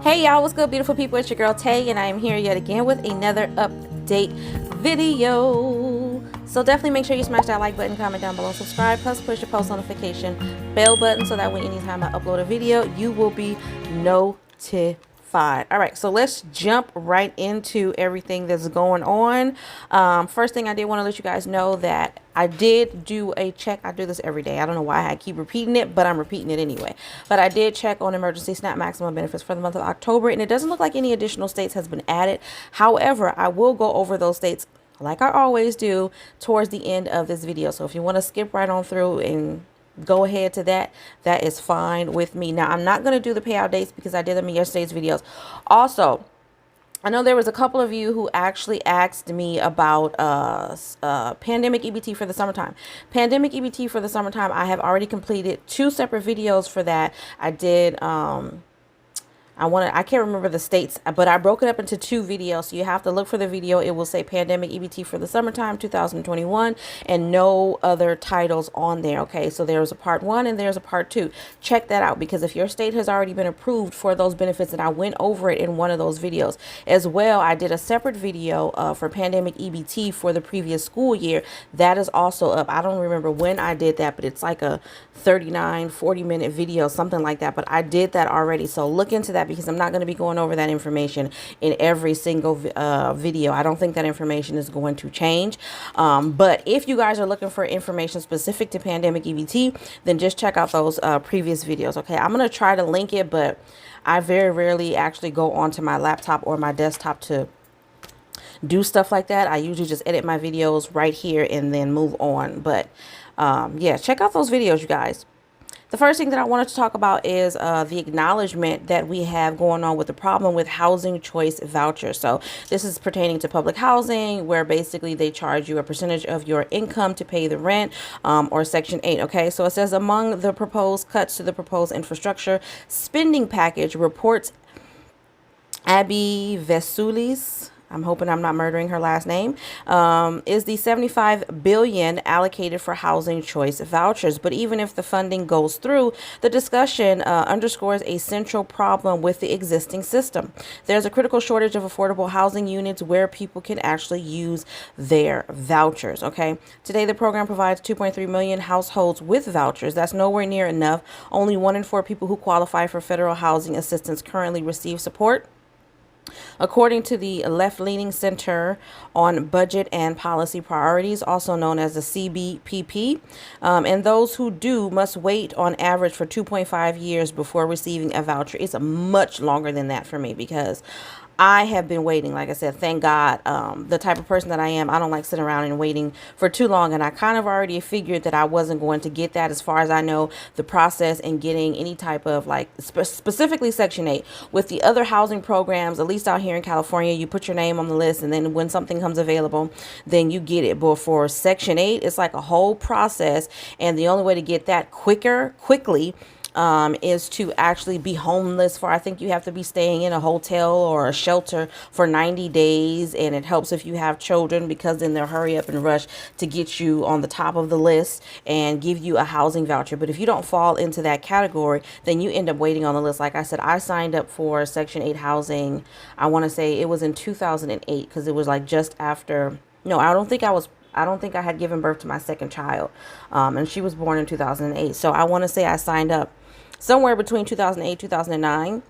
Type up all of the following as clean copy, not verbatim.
Hey y'all, what's good beautiful people? It's your girl Tay, and I am here yet again with another update video. So definitely make sure you smash that like button, comment down below, subscribe, plus push the post notification bell button so that way anytime I upload a video you will be notified. All right, so let's jump right into everything that's going on. First thing, I did want to let you guys know that I did do a check. I do this every day. I don't know why I keep repeating it, but I'm repeating it anyway. But I did check on emergency SNAP maximum benefits for the month of October, and it doesn't look like any additional states has been added. However, I will go over those states like I always do towards the end of this video. So if you want to skip right on through and go ahead to that is fine with me. Now I'm not going to do the payout dates because I did them in yesterday's videos. Also, I know there was a couple of you who actually asked me about pandemic EBT for the summertime. Pandemic EBT for the summertime, I have already completed 2 separate videos for that. I did I can't remember the states, but I broke it up into 2 videos. So you have to look for the video. It will say pandemic EBT for the summertime 2021 and no other titles on there. Okay, so there's a part 1 and there's a part 2. Check that out, because if your state has already been approved for those benefits, and I went over it in one of those videos as well. I did a separate video for pandemic EBT for the previous school year. That is also up. I don't remember when I did that, but it's like a 40 minute video, something like that. But I did that already. So look into that, because I'm not going to be going over that information in every single video. I don't think that information is going to change. But if you guys are looking for information specific to pandemic EBT, then just check out those previous videos. Okay, I'm going to try to link it, but I very rarely actually go onto my laptop or my desktop to do stuff like that. I usually just edit my videos right here and then move on. But yeah, check out those videos, you guys. The first thing that I wanted to talk about is the acknowledgement that we have going on with the problem with housing choice vouchers. So this is pertaining to public housing, where basically they charge you a percentage of your income to pay the rent, or Section 8. Okay, so it says among the proposed cuts to the proposed infrastructure spending package, reports Abby Vesulis, I'm hoping I'm not murdering her last name, is the $75 billion allocated for housing choice vouchers. But even if the funding goes through, the discussion underscores a central problem with the existing system. There's a critical shortage of affordable housing units where people can actually use their vouchers. Okay, today the program provides 2.3 million households with vouchers. That's nowhere near enough. Only 1 in 4 people who qualify for federal housing assistance currently receive support, according to the left-leaning Center on Budget and Policy Priorities, also known as the CBPP. And those who do must wait on average for 2.5 years before receiving a voucher. It's much longer than that for me, because I have been waiting. Like I said, thank God. The type of person that I am, I don't like sitting around and waiting for too long. And I kind of already figured that I wasn't going to get that. As far as I know, the process in getting any type of, like, specifically Section 8. With the other housing programs, at least out here in California, you put your name on the list, and then when something comes available, then you get it. But for Section 8, it's like a whole process. And the only way to get that quickly is to actually be homeless for, I think you have to be staying in a hotel or a shelter for 90 days. And it helps if you have children, because then they'll hurry up and rush to get you on the top of the list and give you a housing voucher. But if you don't fall into that category, then you end up waiting on the list. Like I said, I signed up for Section 8 housing, I want to say it was in 2008, because it was like just after, no, I don't think I had given birth to my second child, and she was born in 2008. So I want to say I signed up somewhere between 2008, 2009.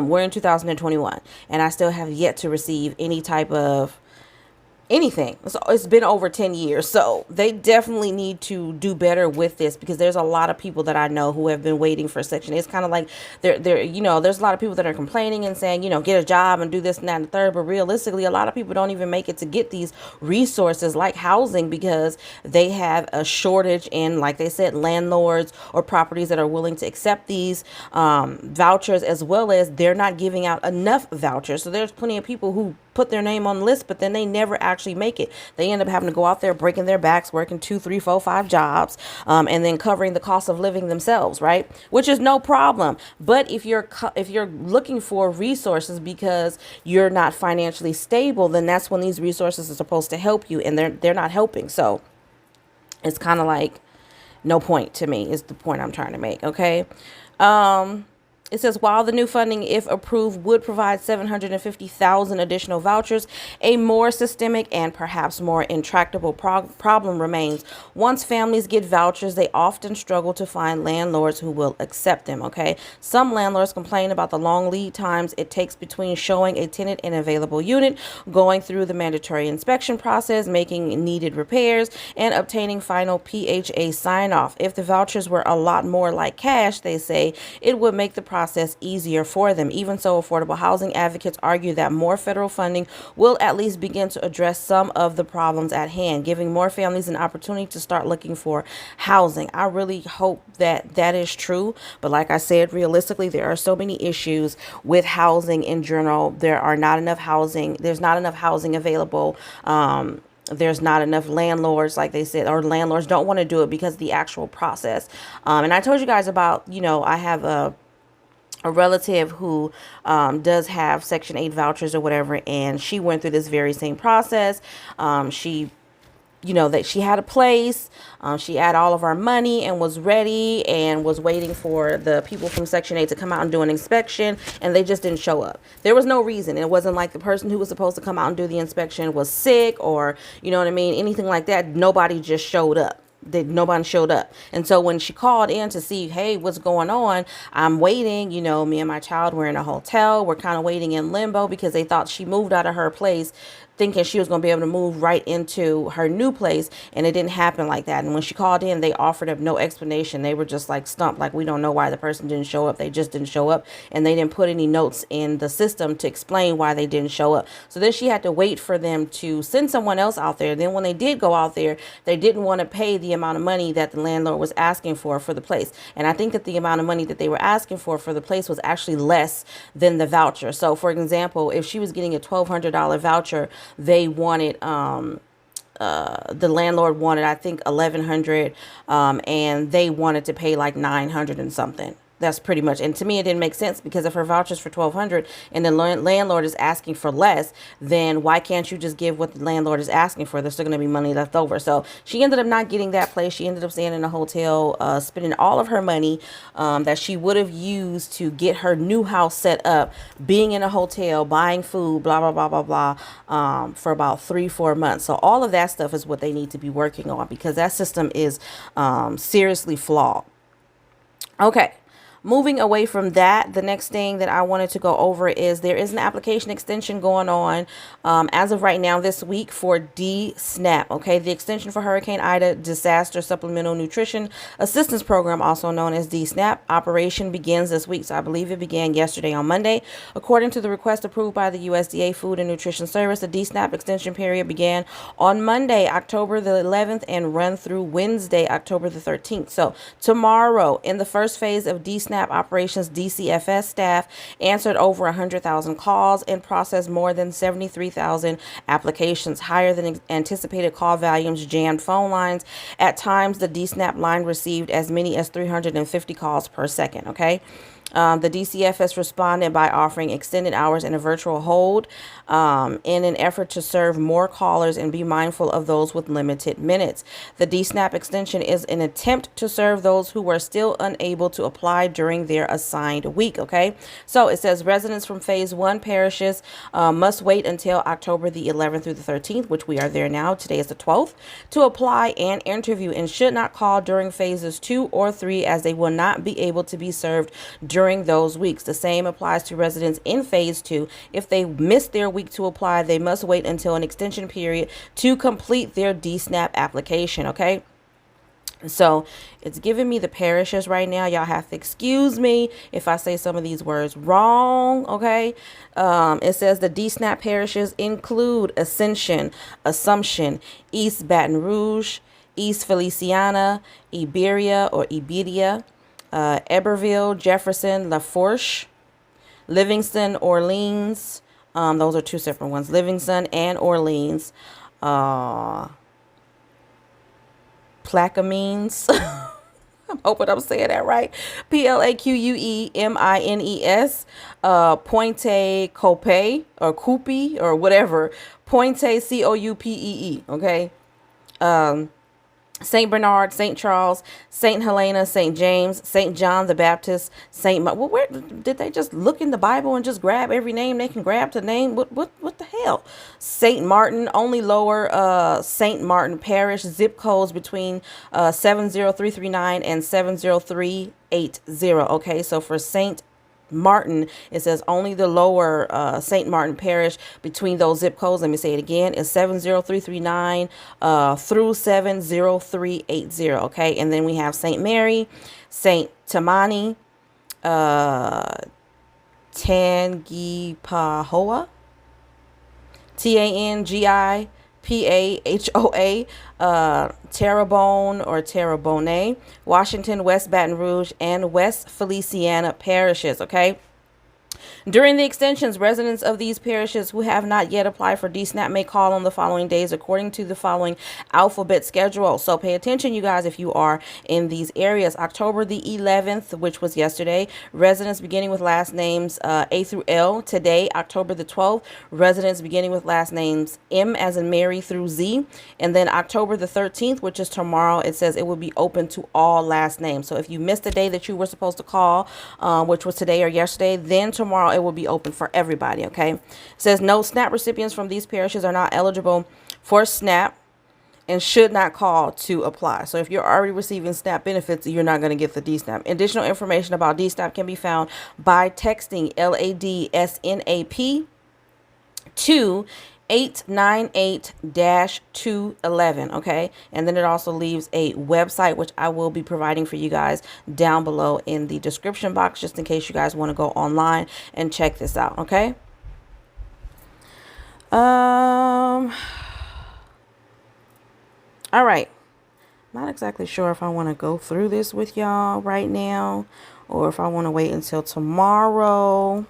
We're in 2021, and I still have yet to receive any type of anything. So it's been over 10 years. So they definitely need to do better with this, because there's a lot of people that I know who have been waiting for Section 8. It's kind of like they're you know, there's a lot of people that are complaining and saying, you know, get a job and do this and that and the third. But realistically, a lot of people don't even make it to get these resources like housing, because they have a shortage in, like they said, landlords or properties that are willing to accept these vouchers, as well as they're not giving out enough vouchers. So there's plenty of people who put their name on the list, but then they never actually make it. They end up having to go out there breaking their backs, working 2, 3, 4, 5 jobs, and then covering the cost of living themselves, right? Which is no problem. But if you're looking for resources because you're not financially stable, then that's when these resources are supposed to help you, and they're not helping. So it's kind of like no point to me, is the point I'm trying to make. Okay. It says, while the new funding, if approved, would provide 750,000 additional vouchers, a more systemic and perhaps more intractable problem remains. Once families get vouchers, they often struggle to find landlords who will accept them, okay? Some landlords complain about the long lead times it takes between showing a tenant an available unit, going through the mandatory inspection process, making needed repairs, and obtaining final PHA sign-off. If the vouchers were a lot more like cash, they say, it would make the process easier for them. Even so, affordable housing advocates argue that more federal funding will at least begin to address some of the problems at hand, giving more families an opportunity to start looking for housing. I really hope that that is true. But like I said, realistically, there are so many issues with housing in general. There are not enough housing. There's not enough housing available. There's not enough landlords, like they said, or landlords don't want to do it because of the actual process. And I told you guys about, I have a relative who does have Section 8 vouchers or whatever, and she went through this very same process. She that she had a place, she had all of our money and was ready and was waiting for the people from Section 8 to come out and do an inspection, and they just didn't show up. There was no reason. It wasn't like the person who was supposed to come out and do the inspection was sick or, anything like that. Nobody just showed up. Nobody showed up. And so when she called in to see, hey, what's going on, I'm waiting, me and my child were in a hotel. We're kind of waiting in limbo because they thought she moved out of her place thinking she was going to be able to move right into her new place, and it didn't happen like that. And when she called in, they offered up no explanation. They were just like stumped, like, we don't know why the person didn't show up. They just didn't show up, and they didn't put any notes in the system to explain why they didn't show up. So then she had to wait for them to send someone else out there. Then when they did go out there, they didn't want to pay the amount of money that the landlord was asking for the place. And I think that the amount of money that they were asking for the place was actually less than the voucher. So for example, if she was getting a $1,200 voucher, they wanted, the landlord wanted, I think, 1,100, and they wanted to pay like 900 and something. That's pretty much. And to me, it didn't make sense, because if her voucher's for 1,200 and the landlord is asking for less, then why can't you just give what the landlord is asking for? There's still going to be money left over. So she ended up not getting that place. She ended up staying in a hotel, spending all of her money that she would have used to get her new house set up, being in a hotel, buying food, blah, blah, blah, blah, blah, for about 3-4 months. So all of that stuff is what they need to be working on, because that system is seriously flawed. Okay. Moving away from that, the next thing that I wanted to go over is there is an application extension going on as of right now this week for DSNAP. Okay, the extension for Hurricane Ida Disaster Supplemental Nutrition Assistance Program, also known as DSNAP, operation begins this week. So I believe it began yesterday on Monday. According to the request approved by the USDA Food and Nutrition Service, the DSNAP extension period began on Monday, October the 11th, and run through Wednesday, October the 13th. So tomorrow, in the first phase of DSNAP operations, DCFS staff answered over 100,000 calls and processed more than 73,000 applications. Higher than anticipated call volumes jammed phone lines. At times, the DSNAP line received as many as 350 calls per second. Okay. The DCFS responded by offering extended hours and a virtual hold in an effort to serve more callers and be mindful of those with limited minutes. The DSNAP extension is an attempt to serve those who were still unable to apply during their assigned week. Okay, so it says residents from Phase 1 parishes must wait until October the 11th through the 13th, which we are there now. Today is the 12th, to apply and interview, and should not call during Phases 2 or 3, as they will not be able to be served during those weeks. The same applies to residents in Phase 2. If they miss their week to apply, they must wait until an extension period to complete their DSNAP application. Okay. So it's giving me the parishes right now. Y'all have to excuse me if I say some of these words wrong. Okay. It says the DSNAP parishes include Ascension, Assumption, East Baton Rouge, East Feliciana, Iberia or Iberia, Eberville, Jefferson, Lafourche, Livingston, Orleans. Those are two separate ones. Livingston and Orleans. Plaquemines. I'm hoping I'm saying that right. Plaquemines. Pointe Coupee or Coupee or whatever. Pointe Coupee. Okay. St. Bernard, St. Charles, St. Helena, St. James, St. John the Baptist, well, where did they just look in the Bible and just grab every name they can grab to name? What the hell? St. Martin, only lower St. Martin Parish, zip codes between 70339 and 70380. Okay, so for St. Martin, it says only the lower St. Martin Parish between those zip codes. Let me say it again. It's 70339 through 70380. Okay, and then we have St. Mary, St. Tamani, Tangipahoa, Tangipahoa, Terrebonne or Terrebonne, Washington, West Baton Rouge, and West Feliciana parishes. Okay. During the extensions, residents of these parishes who have not yet applied for DSNAP may call on the following days according to the following alphabet schedule. So pay attention, you guys, if you are in these areas. October the 11th, which was yesterday, residents beginning with last names A through L. Today, October the 12th, residents beginning with last names M as in Mary through Z. And then October the 13th, which is tomorrow, it says it will be open to all last names. So if you missed the day that you were supposed to call, which was today or yesterday, then tomorrow it will be open for everybody. Okay, it says no SNAP recipients from these parishes are not eligible for SNAP and should not call to apply. So if you're already receiving SNAP benefits, you're not going to get the DSNAP. Additional information about DSNAP can be found by texting LADSNAP to 898-211. Okay, and then it also leaves a website which I will be providing for you guys down below in the description box, just in case you guys want to go online and check this out. Okay. All right, not exactly sure if I want to go through this with y'all right now or if I want to wait until tomorrow.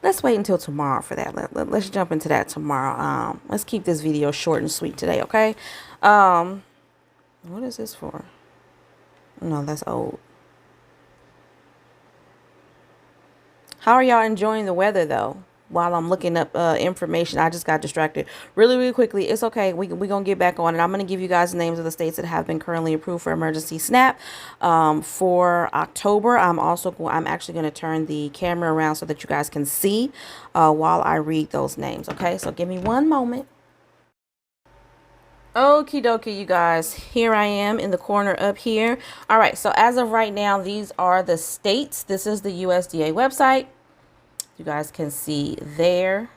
Let's wait until tomorrow for that. Let's jump into that tomorrow. Let's keep this video short and sweet today, okay? What is this for? No, that's old. How are y'all enjoying the weather, though? While I'm looking up information, I just got distracted really quickly. It's okay. We're going to get back on it. I'm going to give you guys the names of the states that have been currently approved for emergency SNAP for October. I'm actually going to turn the camera around so that you guys can see while I read those names. Okay, so give me one moment. Okie dokie, you guys, here I am in the corner up here. All right, so as of right now, these are the states. This is the USDA website. You guys can see there.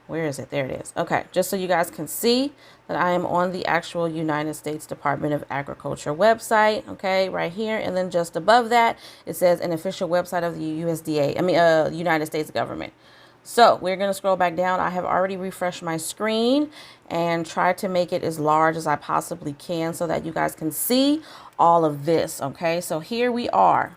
Where is it? There it is. Okay, just so you guys can see that I am on the actual United States Department of Agriculture website. Okay, right here. And then just above that, it says an official website of the USDA, United States government. So we're going to scroll back down. I have already refreshed my screen and tried to make it as large as I possibly can so that you guys can see all of this. Okay, so here we are.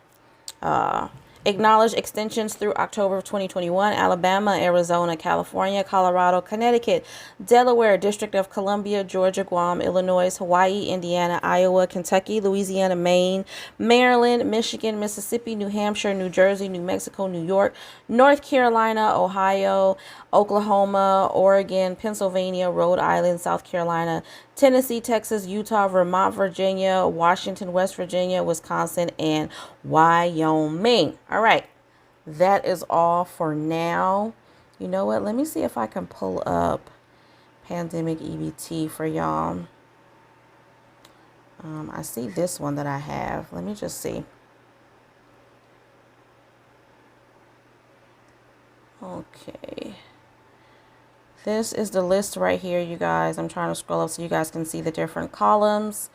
Acknowledge extensions through October of 2021, Alabama, Arizona, California, Colorado, Connecticut, Delaware, District of Columbia, Georgia, Guam, Illinois, Hawaii, Indiana, Iowa, Kentucky, Louisiana, Maine, Maryland, Michigan, Mississippi, New Hampshire, New Jersey, New Mexico, New York, North Carolina, Ohio, Oklahoma, Oregon, Pennsylvania, Rhode Island, South Carolina, Tennessee, Texas, Utah, Vermont, Virginia, Washington, West Virginia, Wisconsin, and Wyoming. All right, that is all for now. You know what? Let me see if I can pull up Pandemic EBT for y'all. I see this one that I have. Let me just see. Okay. This is the list right here, you guys. I'm trying to scroll up so you guys can see the different columns.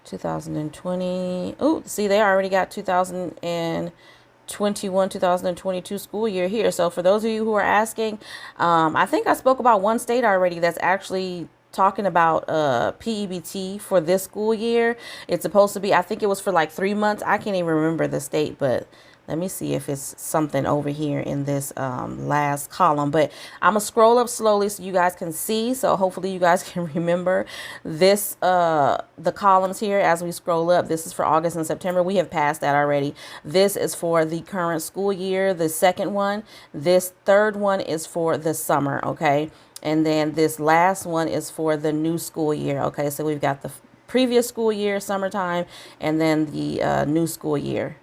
2020. Oh, see, they already got 2021, 2022 school year here. So for those of you who are asking, I think I spoke about one state already that's actually talking about PEBT for this school year. It's supposed to be, I think it was for like 3 months. I can't even remember the state, but let me see if it's something over here in this last column. But I'm going to scroll up slowly so you guys can see. So hopefully you guys can remember this, the columns here as we scroll up. This is for August and September. We have passed that already. This is for the current school year, the second one. This third one is for the summer, okay? And then this last one is for the new school year. Okay, so we've got the previous school year, summertime, and then the new school year.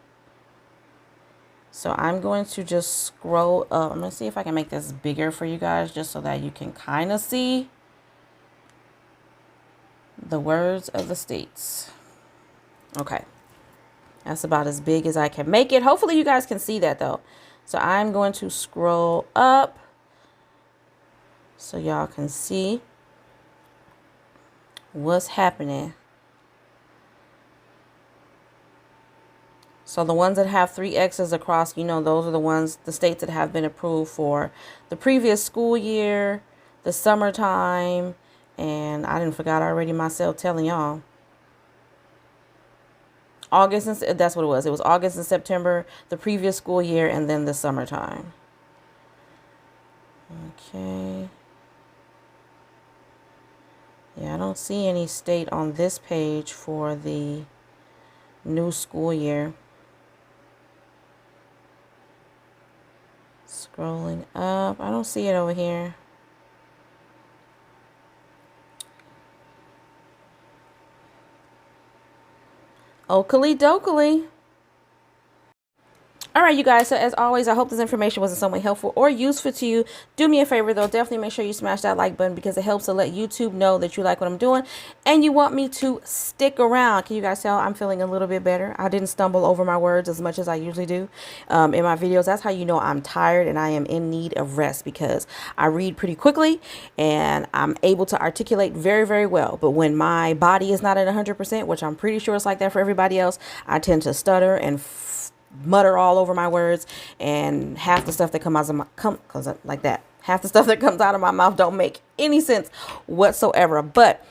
So I'm going to just scroll up. I'm going to see if I can make this bigger for you guys just so that you can kind of see the words of the states. Okay. That's about as big as I can make it. Hopefully you guys can see that though. So I'm going to scroll up so y'all can see what's happening. So the ones that have 3 X's across, you know, those are the ones, the states that have been approved for the previous school year, the summertime, and I didn't forgot already myself telling y'all. August, and that's what it was. It was August and September, the previous school year, and then the summertime. Okay. Yeah, I don't see any state on this page for the new school year. Scrolling up. I don't see it over here. Oakley dokley. All right, you guys, so as always, I hope this information was in some way helpful or useful to you. Do me a favor, though. Definitely make sure you smash that like button because it helps to let YouTube know that you like what I'm doing and you want me to stick around. Can you guys tell I'm feeling a little bit better? I didn't stumble over my words as much as I usually do in my videos. That's how you know I'm tired and I am in need of rest because I read pretty quickly and I'm able to articulate very, very well. But when my body is not at 100%, which I'm pretty sure it's like that for everybody else, I tend to stutter and mutter all over my words, and half the stuff that comes out of my half the stuff that comes out of my mouth don't make any sense whatsoever. But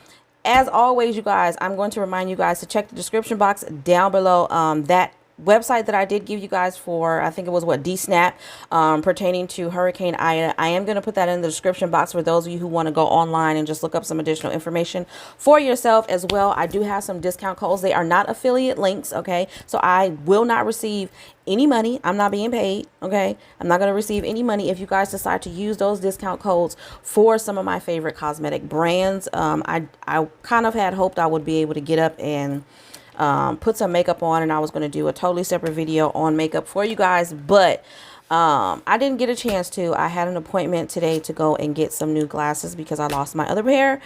as always, you guys, I'm going to remind you guys to check the description box down below. That website that I did give you guys for, I think it was DSNAP, pertaining to Hurricane Ida. I am going to put that in the description box for those of you who want to go online and just look up some additional information for yourself as well. I do have some discount codes. They are not affiliate links. Okay. So I will not receive any money. I'm not being paid. Okay. I'm not going to receive any money if you guys decide to use those discount codes for some of my favorite cosmetic brands. I kind of had hoped I would be able to get up and put some makeup on, and I was going to do a totally separate video on makeup for you guys, but I didn't get a chance to. I had an appointment today to go and get some new glasses because I lost my other pair,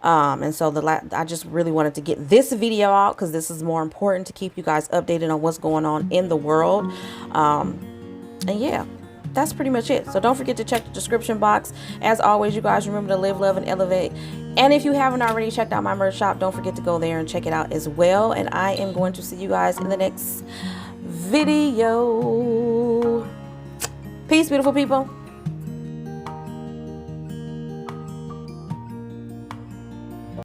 and so I just really wanted to get this video out because this is more important to keep you guys updated on what's going on in the world. And yeah, that's pretty much it. So don't forget to check the description box. As always, you guys, remember to live, love, and elevate. And if you haven't already checked out my merch shop, don't forget to go there and check it out as well. And I am going to see you guys in the next video. Peace, beautiful people.